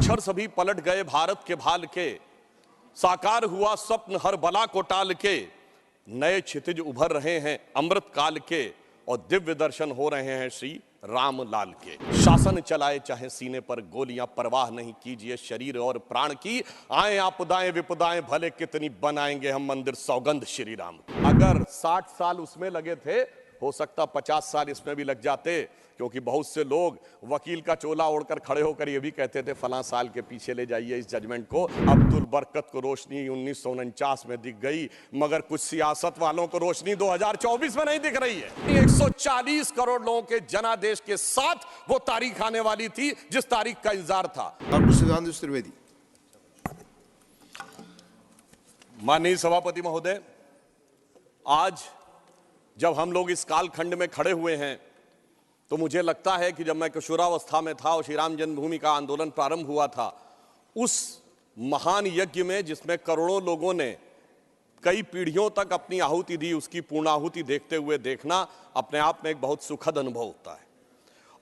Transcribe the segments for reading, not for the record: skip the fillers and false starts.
अक्षर सभी पलट गए भारत के भाल के, साकार हुआ स्वप्न हर बला को टाल के, नए क्षितिज उभर रहे हैं अमृत काल के, और दिव्य दर्शन हो रहे हैं श्री राम लाल के। शासन चलाए चाहे सीने पर गोलियां, परवाह नहीं कीजिए शरीर और प्राण की, आए आपदाएं विपदाएं भले कितनी, बनाएंगे हम मंदिर सौगंध श्री राम। अगर 60 साल उसमें लगे थे, हो सकता 50 साल इसमें भी लग जाते, क्योंकि बहुत से लोग वकील का चोला ओढ़कर खड़े होकर ये भी कहते थे फलां साल के पीछे ले जाइए इस जजमेंट को। अब्दुल बरकत को रोशनी 1949 में दिख गई, मगर कुछ सियासत वालों को रोशनी 2024 में नहीं दिख रही है। 140 करोड़ लोगों के जनादेश के साथ वो तारीख आने वाली थी जिस तारीख का इंतजार था। त्रिवेदी। माननीय सभापति महोदय, आज जब हम लोग इस कालखंड में खड़े हुए हैं तो मुझे लगता है कि जब मैं किशोरावस्था में था और श्री राम जन्मभूमि का आंदोलन प्रारंभ हुआ था, उस महान यज्ञ में जिसमें करोड़ों लोगों ने कई पीढ़ियों तक अपनी आहुति दी, उसकी पूर्णाहुति देखते हुए देखना अपने आप में एक बहुत सुखद अनुभव होता है।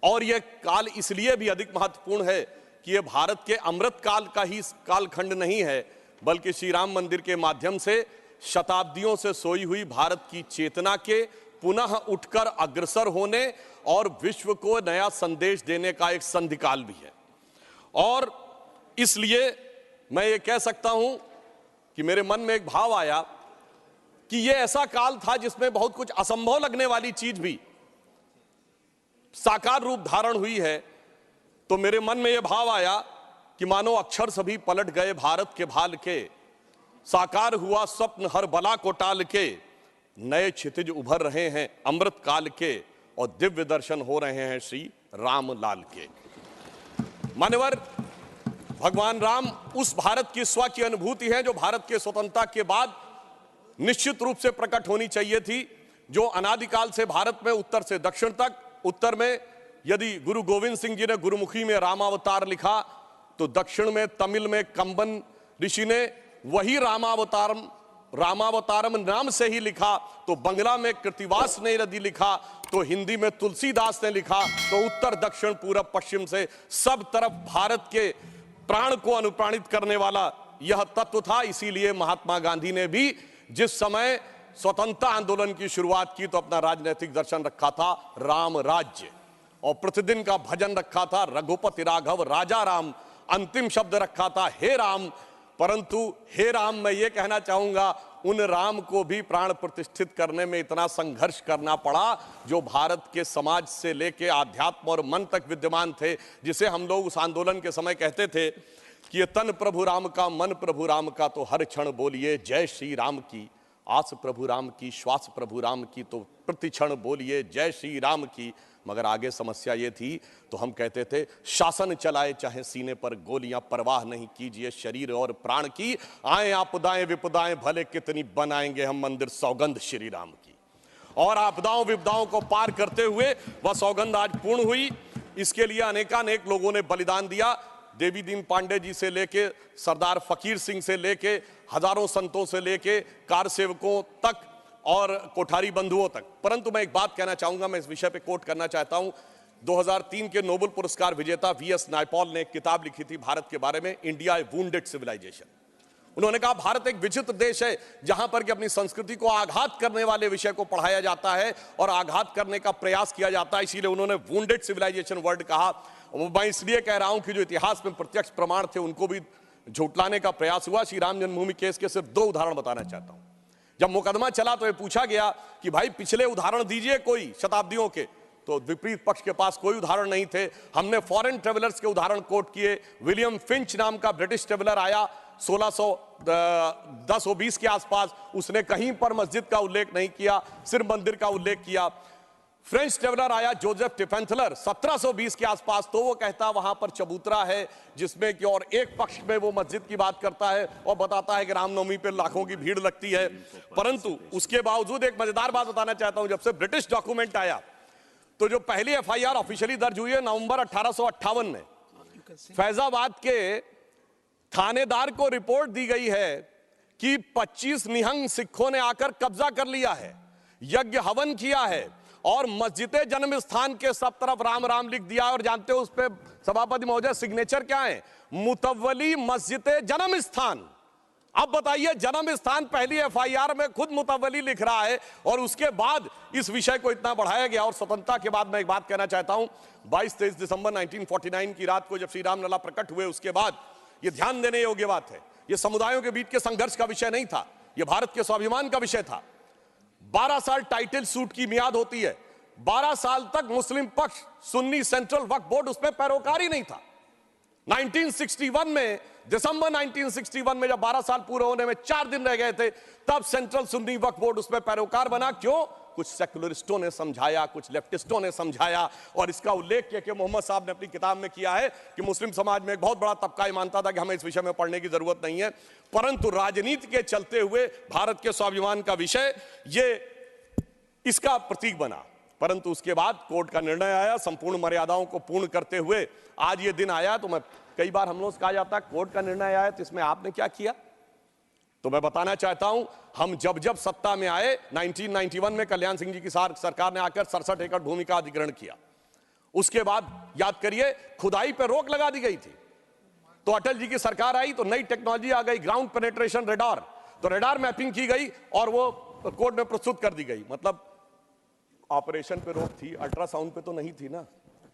और यह काल इसलिए भी अधिक महत्वपूर्ण है कि यह भारत के अमृत काल का ही कालखंड नहीं है, बल्कि श्री राम मंदिर के माध्यम से शताब्दियों से सोई हुई भारत की चेतना के पुनः उठकर अग्रसर होने और विश्व को नया संदेश देने का एक संधिकाल भी है। और इसलिए मैं ये कह सकता हूं कि मेरे मन में एक भाव आया कि यह ऐसा काल था जिसमें बहुत कुछ असंभव लगने वाली चीज भी साकार रूप धारण हुई है। तो मेरे मन में यह भाव आया कि मानो अक्षर सभी पलट गए भारत के भाल के, साकार हुआ स्वप्न हर बला को टाल के, नए क्षितिज उभर रहे हैं अमृत काल के, और दिव्य दर्शन हो रहे हैं श्री राम लाल के। मान्यवर, भगवान राम उस भारत की स्व की अनुभूति है जो भारत के स्वतंत्रता के बाद निश्चित रूप से प्रकट होनी चाहिए थी, जो अनादिकाल से भारत में उत्तर से दक्षिण तक, उत्तर में यदि गुरु गोविंद सिंह जी ने गुरुमुखी में रामावतार लिखा तो दक्षिण में तमिल में कंबन ऋषि ने वही रामावतारम नाम से ही लिखा, तो बंगला में कृतिवास ने यदि लिखा, तो हिंदी में तुलसीदास ने लिखा, तो उत्तर दक्षिण पूरब पश्चिम से सब तरफ भारत के प्राण को अनुप्राणित करने वाला यह तत्व था। इसीलिए महात्मा गांधी ने भी जिस समय स्वतंत्रता आंदोलन की शुरुआत की तो अपना राजनीतिक दर्शन रखा था राम राज्य, और प्रतिदिन का भजन रखा था रघुपति राघव राजा राम, अंतिम शब्द रखा था हे राम। परंतु हे राम, मैं ये कहना चाहूंगा, उन राम को भी प्राण प्रतिष्ठित करने में इतना संघर्ष करना पड़ा जो भारत के समाज से लेके आध्यात्म और मन तक विद्यमान थे, जिसे हम लोग उस आंदोलन के समय कहते थे कि ये तन प्रभु राम का, मन प्रभु राम का, तो हर क्षण बोलिए जय श्री राम की, आस प्रभु राम की, श्वास प्रभु राम की, तो प्रति क्षण बोलिए जय श्री राम की। मगर आगे समस्या ये थी, तो हम कहते थे शासन चलाए चाहे सीने पर गोलियां, परवाह नहीं कीजिए शरीर और प्राण की, आए आपदाएं विपदाएं भले कितनी, बनाएंगे हम मंदिर सौगंध श्री राम की। और आपदाओं विपदाओं को पार करते हुए वह सौगंध आज पूर्ण हुई। इसके लिए अनेकानेक लोगों ने बलिदान दिया, देवी दीन पांडे जी से लेके सरदार फकीर सिंह से लेके हजारों संतों से लेके कार सेवकों तक और कोठारी बंधुओं तक। परंतु मैं एक बात कहना चाहूंगा, मैं इस विषय पे कोट करना चाहता हूं। 2003 के नोबेल पुरस्कार विजेता वीएस नायपॉल ने एक किताब लिखी थी भारत के बारे में, इंडिया ए वुंडेड सिविलाइजेशन। उन्होंने कहा भारत एक विचित्र देश है जहां पर कि अपनी संस्कृति को आघात करने वाले विषय को पढ़ाया जाता है और आघात करने का प्रयास किया जाता है, इसीलिए उन्होंने वुंडेड सिविलाइजेशन वर्ड कहा। मैं इसलिए कह रहा हूं कि जो इतिहास में प्रत्यक्ष प्रमाण थे उनको भी झुटलाने का प्रयास हुआ। श्री राम जन्मभूमि केस के सिर्फ 2 उदाहरण बताना चाहता हूं। जब मुकदमा चला तो ये पूछा गया कि भाई पिछले उदाहरण दीजिए कोई शताब्दियों के, तो विपरीत पक्ष के पास कोई उदाहरण नहीं थे। हमने फॉरेन ट्रेवलर्स के उदाहरण कोट किए। विलियम फिंच नाम का ब्रिटिश ट्रेवलर आया 1610-20 के आसपास, उसने कहीं पर मस्जिद का उल्लेख नहीं किया, सिर्फ मंदिर का उल्लेख किया। फ्रेंच ट्रेवलर आया जोसेफ टिफेंथलर 1720 के आसपास, तो वो कहता वहां पर चबूतरा है जिसमें कि और एक पक्ष में वो मस्जिद की बात करता है और बताता है कि रामनवमी पे लाखों की भीड़ लगती है। परंतु उसके बावजूद एक मजेदार बात बताना चाहता हूं, जब से ब्रिटिश डॉक्यूमेंट आया तो जो पहली एफआईआर ऑफिशियली दर्ज हुई है नवंबर 1858 में, फैजाबाद के थानेदार को रिपोर्ट दी गई है कि 25 निहंग सिखों ने आकर कब्जा कर लिया है, यज्ञ हवन किया है और मस्जिद जन्म स्थान के सब तरफ राम राम लिख दिया। और जानते हो उस पे सभापति महोदय सिग्नेचर क्या है? मुतव्वली मस्जिद जन्म स्थान। अब बताइए, जन्म स्थान पहली एफआईआर में खुद मुतव्वली लिख रहा है और उसके बाद इस विषय को इतना बढ़ाया गया। और स्वतंत्रता के बाद मैं एक बात कहना चाहता हूं, 22-23 दिसंबर 1949 की रात को जब श्री राम लला प्रकट हुए, उसके बाद यह ध्यान देने योग्य बात है, यह समुदायों के बीच के संघर्ष का विषय नहीं था, यह भारत के स्वाभिमान का विषय था। 12 साल टाइटल सूट की मियाद होती है, 12 साल तक मुस्लिम पक्ष सुन्नी सेंट्रल वक्फ बोर्ड उसमें पैरोकार ही नहीं था। 1961 में, दिसंबर 1961 में जब 12 साल पूरे होने में 4 दिन रह गए थे, तब सेंट्रल सुन्नी वक्फ बोर्ड उसमें पैरोकार बना। क्यों? कुछ सेकुलरिस्टों ने समझाया, कुछ लेफ्टिस्टों ने समझाया। और इसका उल्लेख के मोहम्मद साहब ने अपनी किताब में किया है कि मुस्लिम समाज में एक बहुत बड़ा तबका मानता था कि हमें इस विषय में पढ़ने की जरूरत नहीं है, परंतु राजनीति के चलते हुए भारत के स्वाभिमान का विषय ये इसका प्रतीक बना। परंतु उसके बाद कोर्ट का निर्णय आया, संपूर्ण मर्यादाओं को पूर्ण करते हुए आज ये दिन आया। तो मैं कई बार हम लोग से कहा जाता है कोर्ट का निर्णय आया तो इसमें आपने क्या किया? तो मैं बताना चाहता हूं, हम जब जब सत्ता में आए, 1991 में कल्याण सिंह जी की सरकार ने आकर 67 एकड़ भूमि का अधिग्रहण किया। उसके बाद याद करिए, खुदाई पर रोक लगा दी गई थी। तो अटल जी की सरकार आई तो नई टेक्नोलॉजी आ गई, ग्राउंड पेनिट्रेशन रेडार। तो रेडार मैपिंग की गई और वो कोर्ट में प्रस्तुत कर दी गई। मतलब ऑपरेशन पे रोक थी, अल्ट्रासाउंड पे तो नहीं थी ना।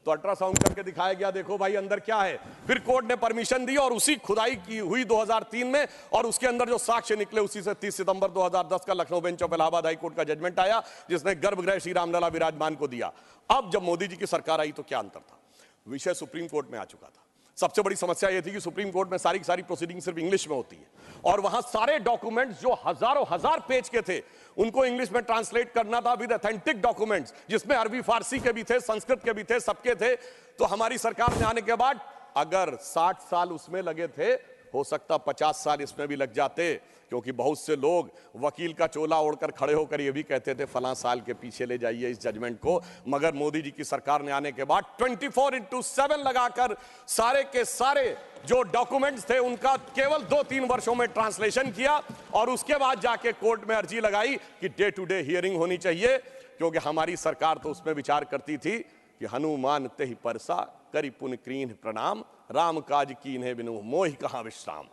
तो अल्ट्रासाउंड करके दिखाया गया, देखो भाई अंदर क्या है। फिर कोर्ट ने परमिशन दी और उसी खुदाई की हुई 2003 में, और उसके अंदर जो साक्ष्य निकले उसी से 30 सितंबर 2010 का Lucknow bench of Allahabad high court का जजमेंट आया, जिसने गर्भगृह श्री रामलला विराजमान को दिया। अब जब मोदी जी की सरकार आई तो क्या अंतर था? विषय सुप्रीम कोर्ट में आ चुका था। सबसे बड़ी समस्या यह थी कि सुप्रीम कोर्ट में सारी की सारी प्रोसीडिंग सिर्फ इंग्लिश में होती है, और वहां सारे डॉक्यूमेंट्स जो हजारों हजार पेज के थे उनको इंग्लिश में ट्रांसलेट करना था विद ऑथेंटिक डॉक्यूमेंट्स, जिसमें अरबी फारसी के भी थे, संस्कृत के भी थे, सबके थे। तो हमारी सरकार में आने के बाद अगर 60 साल उसमें लगे थे, हो सकता 50 साल इसमें भी लग जाते, क्योंकि बहुत से लोग वकील का चोला ओढ़कर खड़े होकर ये भी कहते थे फलां साल के पीछे ले जाइए इस जजमेंट को। मगर मोदी जी की सरकार ने आने के बाद 24/7 लगाकर सारे के सारे जो डॉक्यूमेंट्स थे उनका केवल 2-3 वर्षों में ट्रांसलेशन किया, और उसके बाद जाके कोर्ट में अर्जी लगाई कि डे टू डे हियरिंग होनी चाहिए। क्योंकि हमारी सरकार तो उसमें विचार करती थी कि हनुमान तेहि परसा करि पुन कीन्ह प्रणाम, राम काज कीन्हे बिनु मोहि कहां विश्राम।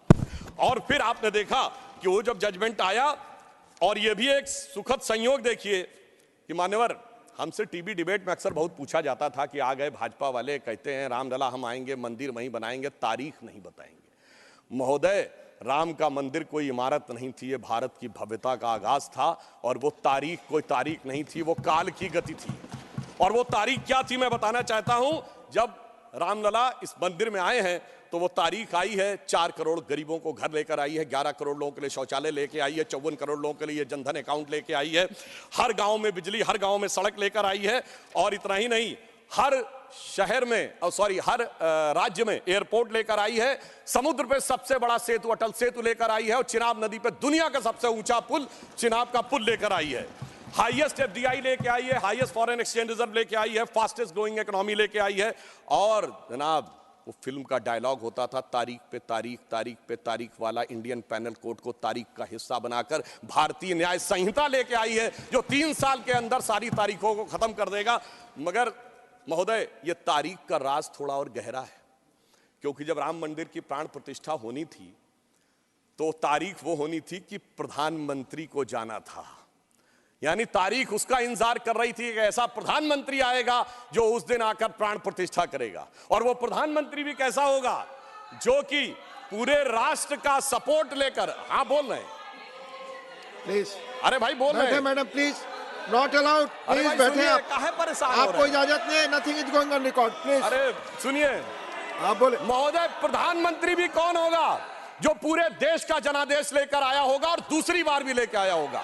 और फिर आपने देखा कि वो जब जजमेंट आया, और ये भी एक सुखद संयोग देखिए कि मान्यवर, हमसे टीवी डिबेट में अक्सर बहुत पूछा जाता था कि आ गए भाजपा वाले, कहते हैं रामलला हम आएंगे, मंदिर वहीं बनाएंगे, तारीख नहीं बताएंगे। महोदय, राम का मंदिर कोई इमारत नहीं थी, ये भारत की भव्यता का आगाज था। और वो तारीख कोई तारीख नहीं थी, वो काल की गति थी। और वो तारीख क्या थी मैं बताना चाहता हूं। जब रामलला इस मंदिर में आए हैं तो वो तारीख आई है, 4 करोड़ गरीबों को घर लेकर आई है, 11 करोड़ लोगों के लिए शौचालय लेके आई है, 54 करोड़ लोगों के लिए जनधन अकाउंट लेके आई है, हर गांव में बिजली, हर गांव में सड़क लेकर आई है। और इतना ही नहीं, हर शहर में हर राज्य में एयरपोर्ट लेकर आई है, समुद्र पे सबसे बड़ा सेतु अटल सेतु लेकर आई है, और चिनाब नदी पे दुनिया का सबसे ऊंचा पुल चिनाब का पुल लेकर आई है, हाईएस्ट एफडीआई लेके आई है, हाईएस्ट फॉरेन एक्सचेंज रिजर्व लेके आई है, फास्टेस्ट ग्रोइंग इकोनॉमी लेके आई है। और जनाब, वो फिल्म का डायलॉग होता था, तारीख पे तारीख, तारीख पे तारीख वाला इंडियन पैनल कोड को तारीख का हिस्सा बनाकर भारतीय न्याय संहिता लेके आई है, जो 3 साल के अंदर सारी तारीखों को खत्म कर देगा। मगर महोदय, ये तारीख का राज थोड़ा और गहरा है, क्योंकि जब राम मंदिर की प्राण प्रतिष्ठा होनी थी तो तारीख वो होनी थी कि प्रधानमंत्री को जाना था। यानी तारीख उसका इंतजार कर रही थी कि ऐसा प्रधानमंत्री आएगा जो उस दिन आकर प्राण प्रतिष्ठा करेगा। और वो प्रधानमंत्री भी कैसा होगा, जो कि पूरे राष्ट्र का सपोर्ट लेकर, हाँ बोल रहे हैं प्लीज, अरे भाई बोल रहे हैं madam please, not allowed, please बैठे आप, काहे परेशान हो रहे हैं? आपको इजाजत नहीं है, nothing is going on record, please. अरे सुनिए, आप बोले। महोदय, प्रधानमंत्री भी कौन होगा, जो पूरे देश का जनादेश लेकर आया होगा और दूसरी बार भी लेकर आया होगा,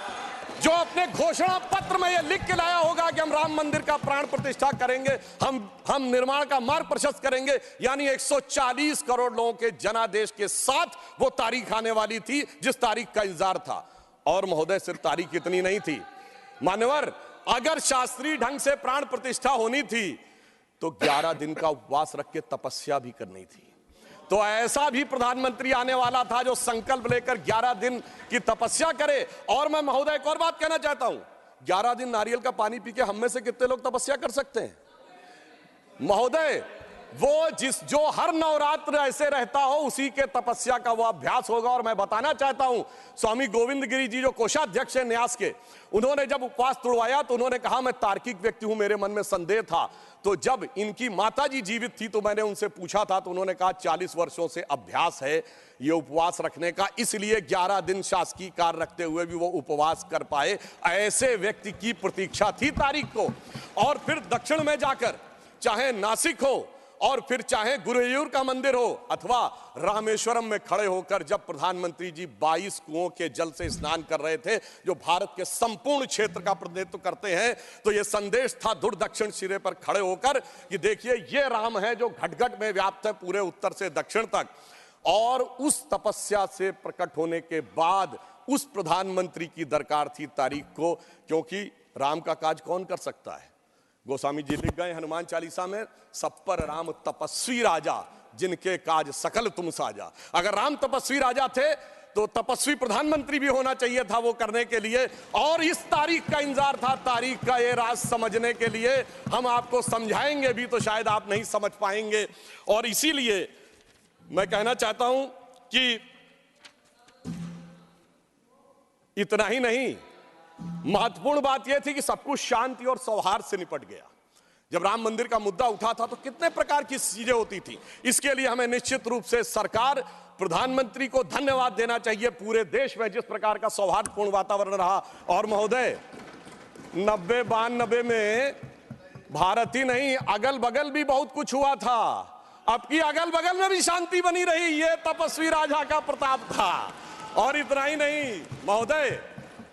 जो अपने घोषणा पत्र में यह लिख के लाया होगा कि हम राम मंदिर का प्राण प्रतिष्ठा करेंगे, हम निर्माण का मार्ग प्रशस्त करेंगे। यानी 140 करोड़ लोगों के जनादेश के साथ वो तारीख आने वाली थी जिस तारीख का इंतजार था। और महोदय, सिर्फ तारीख इतनी नहीं थी मान्यवर, अगर शास्त्रीय ढंग से प्राण प्रतिष्ठा होनी थी तो 11 दिन का उपवास रख के तपस्या भी करनी थी। तो ऐसा भी प्रधानमंत्री आने वाला था जो संकल्प लेकर 11 दिन की तपस्या करे। और मैं महोदय एक और बात कहना चाहता हूं, 11 दिन नारियल का पानी पी के हम में से कितने लोग तपस्या कर सकते हैं? महोदय, वो जो हर नवरात्र ऐसे रहता हो उसी के तपस्या का वो अभ्यास होगा। और मैं बताना चाहता हूं, स्वामी गोविंद गिरी जी जो कोषाध्यक्ष हैं न्यास के, उन्होंने जब उपवास तोड़वाया तो उन्होंने कहा मैं तार्किक व्यक्ति हूं, मेरे मन में संदेह था। तो जब इनकी माता जी जीवित थी तो मैंने उनसे पूछा था, तो उन्होंने कहा 40 वर्षों से अभ्यास है ये उपवास रखने का, इसलिए 11 दिन शासकीय कार्य रखते हुए भी वो उपवास कर पाए। ऐसे व्यक्ति की प्रतीक्षा थी तारीख को। और फिर दक्षिण में जाकर, चाहे नासिक हो और फिर चाहे गुरुवायूर का मंदिर हो अथवा रामेश्वरम में खड़े होकर जब प्रधानमंत्री जी 22 कुओं के जल से स्नान कर रहे थे, जो भारत के संपूर्ण क्षेत्र का प्रतिनिधित्व करते हैं, तो यह संदेश था दूर दक्षिण सिरे पर खड़े होकर कि देखिए ये राम है जो घट घट में व्याप्त है पूरे उत्तर से दक्षिण तक। और उस तपस्या से प्रकट होने के बाद उस प्रधानमंत्री की दरकार थी तारीख को, क्योंकि राम का काज कौन कर सकता है? गोस्वामी जी लिख गए हनुमान चालीसा में, सब पर राम तपस्वी राजा, जिनके काज सकल तुम साजा। अगर राम तपस्वी राजा थे तो तपस्वी प्रधानमंत्री भी होना चाहिए था वो करने के लिए। और इस तारीख का इंतजार था, तारीख का ये राज समझने के लिए। हम आपको समझाएंगे भी तो शायद आप नहीं समझ पाएंगे। और इसीलिए मैं कहना चाहता हूं कि इतना ही नहीं, महत्वपूर्ण बात यह थी कि सब कुछ शांति और सौहार्द से निपट गया। जब राम मंदिर का मुद्दा उठा था तो कितने प्रकार की चीजें होती थी। इसके लिए हमें निश्चित रूप से सरकार, प्रधानमंत्री को धन्यवाद देना चाहिए। पूरे देश में जिस प्रकार का सौहार्दपूर्ण वातावरण रहा। और महोदय, 90-92 में भारत ही नहीं, अगल बगल भी बहुत कुछ हुआ था। अब की अगल बगल में भी शांति बनी रही, ये तपस्वी राजा का प्रताप था। और इतना ही नहीं महोदय,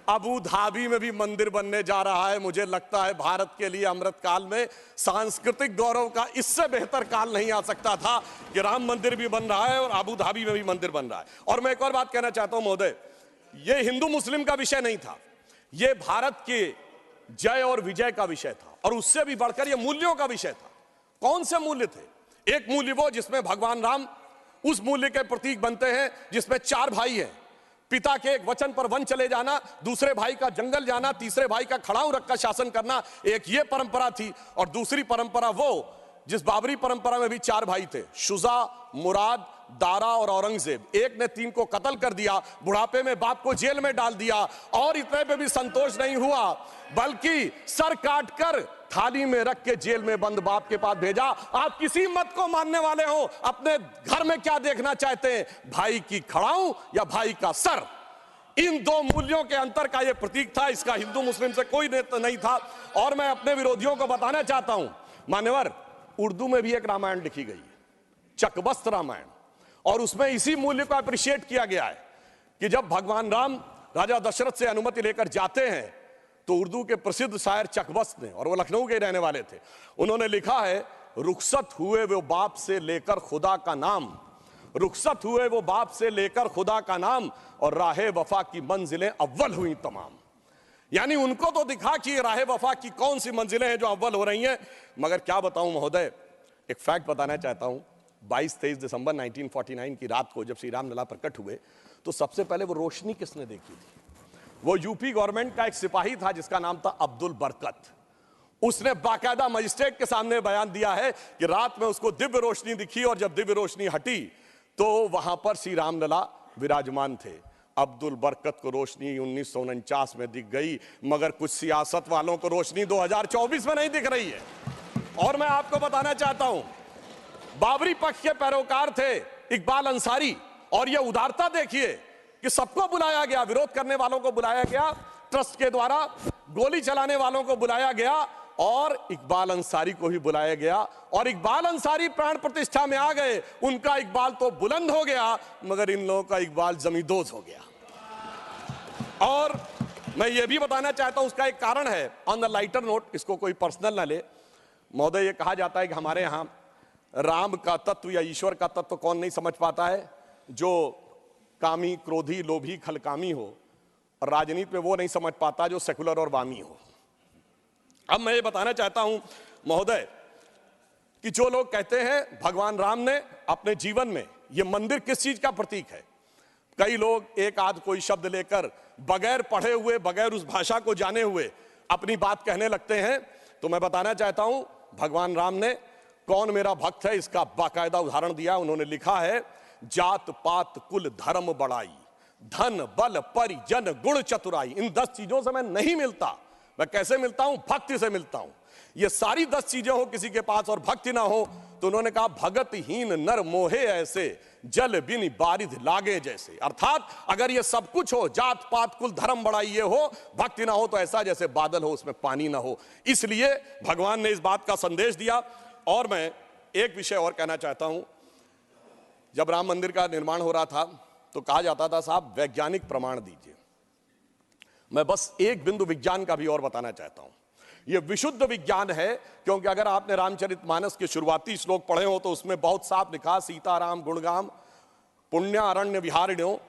अबू धाबी में भी मंदिर बनने जा रहा है। मुझे लगता है भारत के लिए अमृत काल में सांस्कृतिक गौरव का इससे बेहतर काल नहीं आ सकता था कि राम मंदिर भी बन रहा है और अबू धाबी में भी मंदिर बन रहा है। और मैं एक और बात कहना चाहता हूं महोदय, ये हिंदू मुस्लिम का विषय नहीं था, ये भारत के जय और विजय का विषय था। और उससे भी बढ़कर ये मूल्यों का विषय था। कौन से मूल्य थे? एक मूल्य वो जिसमें भगवान राम उस मूल्य के प्रतीक बनते हैं जिसमें 4 भाई हैं। पिता के एक वचन पर वन चले जाना, दूसरे भाई का जंगल जाना, तीसरे भाई का खड़ाऊ रखकर शासन करना, एक ये परंपरा थी। और दूसरी परंपरा वो जिस बाबरी परंपरा में भी 4 भाई थे, शुजा, मुराद, दारा और औरंगजेब। एक ने 3 को कत्ल कर दिया, बुढ़ापे में बाप को जेल में डाल दिया। और इतने पे भी संतोष नहीं हुआ, बल्कि सर काटकर थाली में रख के जेल में बंद बाप के पास भेजा। आप किसी मत को मानने वाले हो, अपने घर में क्या देखना चाहते हैं, भाई की खड़ाऊ या भाई का सर? इन 2 मूल्यों के अंतर का यह प्रतीक था। इसका हिंदू मुस्लिम से कोई नहीं था। और मैं अपने विरोधियों को बताना चाहता हूं, मान्यवर, उर्दू में भी एक रामायण लिखी गई है, चकबस्त रामायण। और उसमें इसी मूल्य को अप्रिशिएट किया गया है कि जब भगवान राम राजा दशरथ से अनुमति लेकर जाते हैं तो उर्दू के प्रसिद्ध शायर चकबस्त ने, और वो लखनऊ के रहने वाले थे, उन्होंने लिखा है, रुखसत हुए वो बाप से लेकर खुदा का नाम, रुखसत हुए वो बाप से लेकर खुदा का नाम, और राहे वफा की मंजिलें अव्वल हुई तमाम। यानी उनको तो दिखा कि राहे वफा की कौन सी मंजिलें हैं जो अव्वल हो रही हैं। मगर क्या बताऊं महोदय, एक फैक्ट बताना चाहता हूं। 22-23 दिसंबर 1949 की रात को जब श्री राम लला प्रकट हुए तो सबसे पहले वो रोशनी किसने देखी थी? वो यूपी गवर्नमेंट का एक सिपाही था जिसका नाम था अब्दुल बरकत। उसने बाकायदा मजिस्ट्रेट के सामने बयान दिया है कि रात में उसको दिव्य रोशनी दिखी, और जब दिव्य रोशनी हटी तो वहां पर श्री राम लला विराजमान थे। अब्दुल बरकत को रोशनी 1949 में दिख गई, मगर कुछ सियासत वालों को रोशनी 2024 में नहीं दिख रही है। और मैं आपको बताना चाहता हूं, बाबरी पक्ष के पैरोकार थे इकबाल अंसारी, और यह उदारता देखिए कि सबको बुलाया गया, विरोध करने वालों को बुलाया गया, ट्रस्ट के द्वारा गोली चलाने वालों को बुलाया गया, और इकबाल अंसारी को ही बुलाया गया। और इकबाल अंसारी प्राण प्रतिष्ठा में आ गए। उनका इकबाल तो बुलंद हो गया, मगर इन लोगों का इकबाल जमींदोज हो गया। और मैं ये भी बताना चाहता हूं, उसका एक कारण है। ऑन द लाइटर नोट, इसको कोई पर्सनल ना ले महोदय, ये कहा जाता है कि हमारे यहां राम का तत्व या ईश्वर का तत्व कौन नहीं समझ पाता है? जो कामी, क्रोधी, लोभी, खलकामी हो। और राजनीति में वो नहीं समझ पाता जो सेकुलर और वामी हो। अब मैं ये बताना चाहता हूं महोदय कि जो लोग कहते हैं भगवान राम ने अपने जीवन में, ये मंदिर किस चीज का प्रतीक है, कई लोग एक आध कोई शब्द लेकर बगैर पढ़े हुए, बगैर उस भाषा को जाने हुए अपनी बात कहने लगते हैं, तो मैं बताना चाहता हूं भगवान राम ने कौन मेरा भक्त है इसका बाकायदा उदाहरण दिया। उन्होंने लिखा है, जात पात कुल धर्म बड़ाई, धन बल परिजन गुण चतुराई। इन 10 चीजों से मैं नहीं मिलता। मैं कैसे मिलता हूं? भक्ति से मिलता हूं। ये सारी 10 चीजें हो किसी के पास और भक्ति ना हो, तो उन्होंने कहा भगतहीन नर मोहे ऐसे, जल बिन बारिध लागे जैसे। अर्थात अगर ये सब कुछ हो, जात पात कुल धर्म बड़ाई ये हो, भक्ति ना हो तो ऐसा जैसे बादल हो उसमें पानी ना हो। इसलिए भगवान ने इस बात का संदेश दिया। और मैं एक विषय और कहना चाहता हूं, जब राम मंदिर का निर्माण हो रहा था तो कहा जाता था साहब वैज्ञानिक प्रमाण दीजिए। मैं बस एक बिंदु विज्ञान का भी और बताना चाहता हूं। यह विशुद्ध विज्ञान है, क्योंकि अगर आपने रामचरितमानस के शुरुआती श्लोक पढ़े हो तो उसमें बहुत साफ लिखा, सीताराम गुणगाम पुण्य अरण्य विहारिण्यो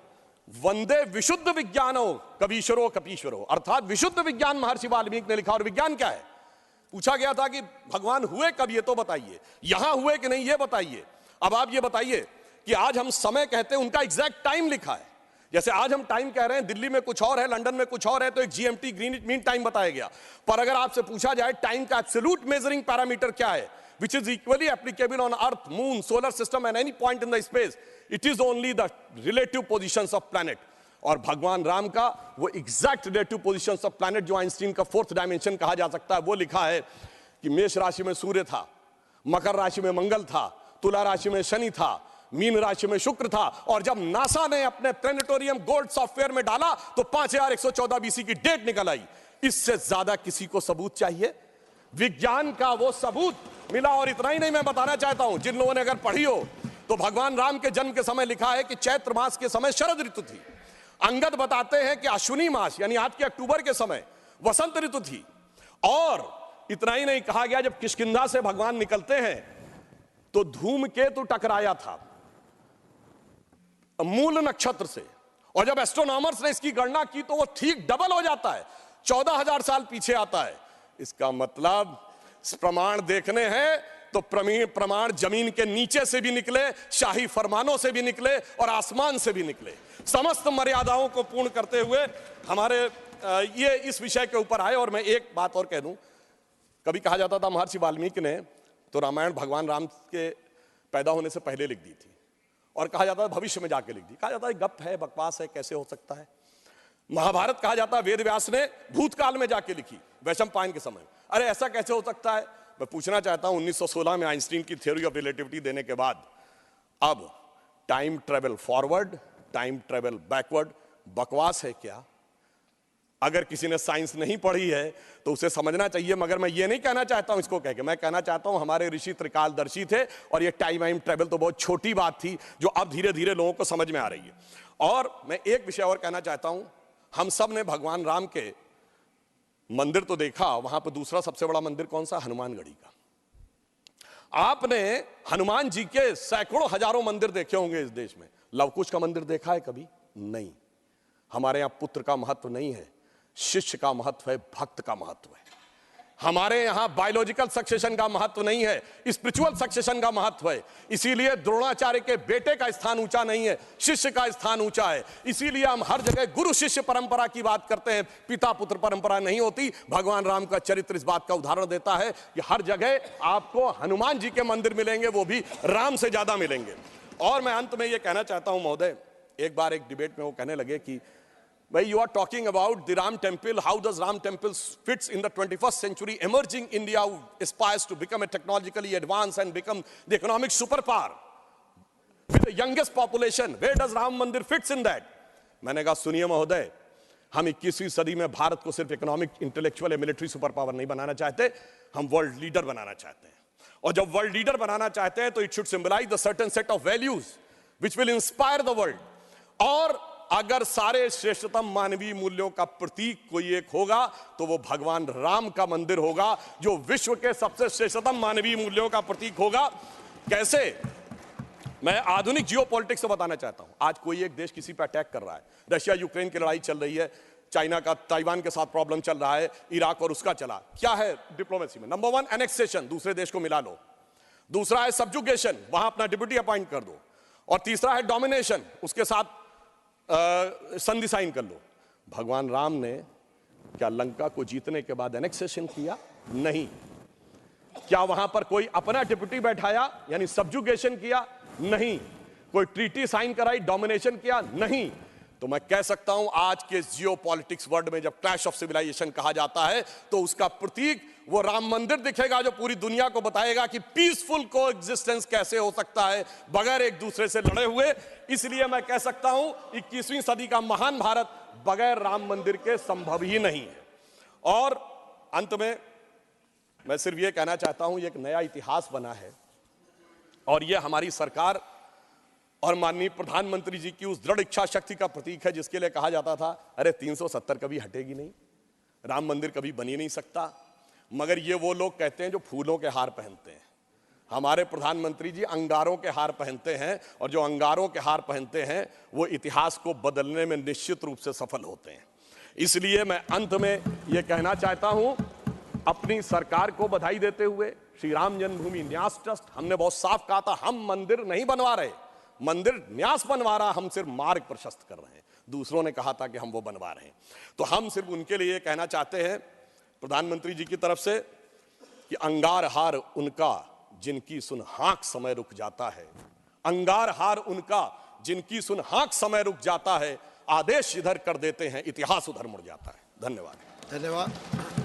वंदे विशुद्ध विज्ञानो कवीश्वरो कपीश्वरो। अर्थात विशुद्ध विज्ञान महर्षि वाल्मीकि ने लिखा। और विज्ञान क्या है? पूछा गया था कि भगवान हुए कब, ये तो बताइए, यहां हुए कि नहीं ये बताइए। अब आप ये बताइए कि आज हम समय कहते हैं, उनका एग्जैक्ट टाइम लिखा है। जैसे आज हम टाइम कह रहे हैं, दिल्ली में कुछ और है, लंदन में कुछ और है, तो एक जीएमटी ग्रीनिच मीन टाइम बताया गया। पर अगर आपसे पूछा जाए टाइम का एब्सोल्यूट मेजरिंग पैरामीटर क्या है, which is equally applicable on earth, moon, solar system and any point in the space, it is only the relative positions of planet। और भगवान राम का वो exact relative positions of planet, जो Einstein का 4th dimension कहा जा सकता है, वो लिखा है कि मेष राशि में सूर्य था, मकर राशि में मंगल था, तुला राशि में शनि था, मीन राशि में शुक्र था। और जब नासा ने अपने प्लेनेटोरियम गोल्ड सॉफ्टवेयर में डाला तो 5114 बीसी की डेट निकल आई। इससे ज्यादा किसी को सबूत चाहिए? विज्ञान का वो सबूत मिला। और इतना ही नहीं, मैं बताना चाहता हूं, जिन लोगों ने अगर पढ़ी हो तो भगवान राम के जन्म के समय लिखा है कि चैत्र मास के समय शरद ऋतु थी। अंगद बताते हैं कि अश्विनी मास यानी आज के अक्टूबर के समय वसंत ऋतु थी। और इतना ही नहीं, कहा गया जब किष्किंधा से भगवान निकलते हैं तो धूमकेतु टकराया था मूल नक्षत्र से। और जब एस्ट्रोनॉमर्स ने इसकी गणना की तो वो ठीक डबल हो जाता है, 14,000 साल पीछे आता है। इसका मतलब प्रमाण देखने हैं तो प्रमाण जमीन के नीचे से भी निकले, शाही फरमानों से भी निकले और आसमान से भी निकले। समस्त मर्यादाओं को पूर्ण करते हुए हमारे ये इस विषय के ऊपर आए। और मैं एक बात और कह दूं, कभी कहा जाता था महर्षि वाल्मीकि ने तो रामायण भगवान राम के पैदा होने से पहले लिख दी थी, और कहा जाता है भविष्य में जाके लिख दी। कहा जाता है गप है, बकवास है, कैसे हो सकता है। महाभारत कहा जाता है वेद व्यास ने भूतकाल में जाके लिखी, वैशंपायन के समय। अरे ऐसा कैसे हो सकता है? मैं पूछना चाहता हूं, 1916 में आइंस्टीन की थ्योरी ऑफ रिलेटिविटी देने के बाद अब time travel forward, time travel backward बकवास है क्या? अगर किसी ने साइंस नहीं पढ़ी है तो उसे समझना चाहिए। मगर मैं ये नहीं कहना चाहता हूं इसको कह के, मैं कहना चाहता हूं हमारे ऋषि त्रिकालदर्शी थे, और ये टाइम ट्रेवल तो बहुत छोटी बात थी जो अब धीरे धीरे लोगों को समझ में आ रही है। और मैं एक विषय और कहना चाहता हूं, हम सब ने भगवान राम के मंदिर तो देखा, वहां पर दूसरा सबसे बड़ा मंदिर कौन सा? हनुमानगढ़ी का। आपने हनुमान जी के सैकड़ों हजारों मंदिर देखे होंगे इस देश में। लवकुश का मंदिर देखा है कभी? नहीं। हमारे यहां पुत्र का महत्व नहीं है, शिष्य का महत्व है, भक्त का महत्व है। हमारे यहां बायोलॉजिकल सक्सेशन का महत्व नहीं है, स्पिरिचुअल सक्सेशन का महत्व है। इसीलिए द्रोणाचार्य के बेटे का स्थान ऊंचा नहीं है, शिष्य का स्थान ऊंचा है। इसीलिए हम हर जगह गुरु शिष्य परंपरा की बात करते हैं, पिता पुत्र परंपरा नहीं होती। भगवान राम का चरित्र इस बात का उदाहरण देता है कि हर जगह आपको हनुमान जी के मंदिर मिलेंगे, वो भी राम से ज्यादा मिलेंगे। और मैं अंत में यह कहना चाहता हूं महोदय, एक बार एक डिबेट में वो कहने लगे कि भाई you are talking about the Ram temple, how does Ram temple fits in the 21st century emerging India who aspires to become a technologically advanced and become the economic superpower with the youngest population, where does Ram Mandir fits in that? मैंने कहा सुनिए महोदय, हम 21वीं सदी में भारत को सिर्फ इकोनॉमिक, इंटेलेक्चुअल या मिलिट्री सुपर पावर नहीं बनाना चाहते, हम वर्ल्ड लीडर बनाना चाहते हैं। और जब वर्ल्ड लीडर बनाना चाहते हैं तो it should symbolize the certain set of values which will inspire the world. और अगर सारे श्रेष्ठतम मानवीय मूल्यों का प्रतीक कोई एक होगा तो वो भगवान राम का मंदिर होगा, जो विश्व के सबसे श्रेष्ठतम मानवीय मूल्यों का प्रतीक होगा। कैसे? मैं आधुनिक जियोपॉलिटिक्स से बताना चाहता हूं। आज कोई एक देश किसी पर अटैक कर रहा है, रशिया यूक्रेन की लड़ाई चल रही है, चाइना का ताइवान के साथ प्रॉब्लम चल रहा है, इराक और उसका चला। क्या है डिप्लोमेसी में? नंबर 1 एनेक्सेशन, दूसरे देश को मिला लो। दूसरा है सब्जुगेशन, वहां अपना डिप्यूटी अपॉइंट कर दो। और तीसरा है डोमिनेशन, उसके साथ संधि साइन कर लो। भगवान राम ने क्या लंका को जीतने के बाद एनेक्सेशन किया? नहीं। क्या वहां पर कोई अपना डिप्यूटी बैठाया यानी सब्जुगेशन किया? नहीं। कोई ट्रीटी साइन कराई, डोमिनेशन किया? नहीं। तो मैं कह सकता हूं आज के जियोपॉलिटिक्स वर्ल्ड में जब क्लैश ऑफ सिविलाइजेशन कहा जाता है तो उसका प्रतीक वो राम मंदिर दिखेगा जो पूरी दुनिया को बताएगा कि पीसफुल कोएग्जिस्टेंस कैसे हो सकता है बगैर एक दूसरे से लड़े हुए। इसलिए मैं कह सकता हूं 21वीं सदी का महान भारत बगैर राम मंदिर के संभव ही नहीं है। और अंत में मैं सिर्फ ये कहना चाहता हूं, ये एक नया इतिहास बना है और ये हमारी सरकार और माननीय प्रधानमंत्री जी की उस दृढ़ इच्छा शक्ति का प्रतीक है जिसके लिए कहा जाता था अरे 370 कभी हटेगी नहीं, राम मंदिर कभी बन ही नहीं सकता। मगर ये वो लोग कहते हैं जो फूलों के हार पहनते हैं। हमारे प्रधानमंत्री जी अंगारों के हार पहनते हैं और जो अंगारों के हार पहनते हैं वो इतिहास को बदलने में निश्चित रूप से सफल होते हैं। इसलिए मैं अंत में ये कहना चाहता हूं, अपनी सरकार को बधाई देते हुए, श्री राम जन्मभूमि न्यास ट्रस्ट, हमने बहुत साफ कहा था हम मंदिर नहीं बनवा रहे, मंदिर न्यास बनवा रहा, हम सिर्फ मार्ग प्रशस्त कर रहे हैं। दूसरों ने कहा था कि हम वो बनवा रहे हैं। तो हम सिर्फ उनके लिए कहना चाहते हैं प्रधानमंत्री जी की तरफ से कि अंगार हार उनका जिनकी सुन हाँक समय रुक जाता है, अंगार हार उनका जिनकी सुन हाँक समय रुक जाता है, आदेश इधर कर देते हैं इतिहास उधर मुड़ जाता है। धन्यवाद। धन्यवाद।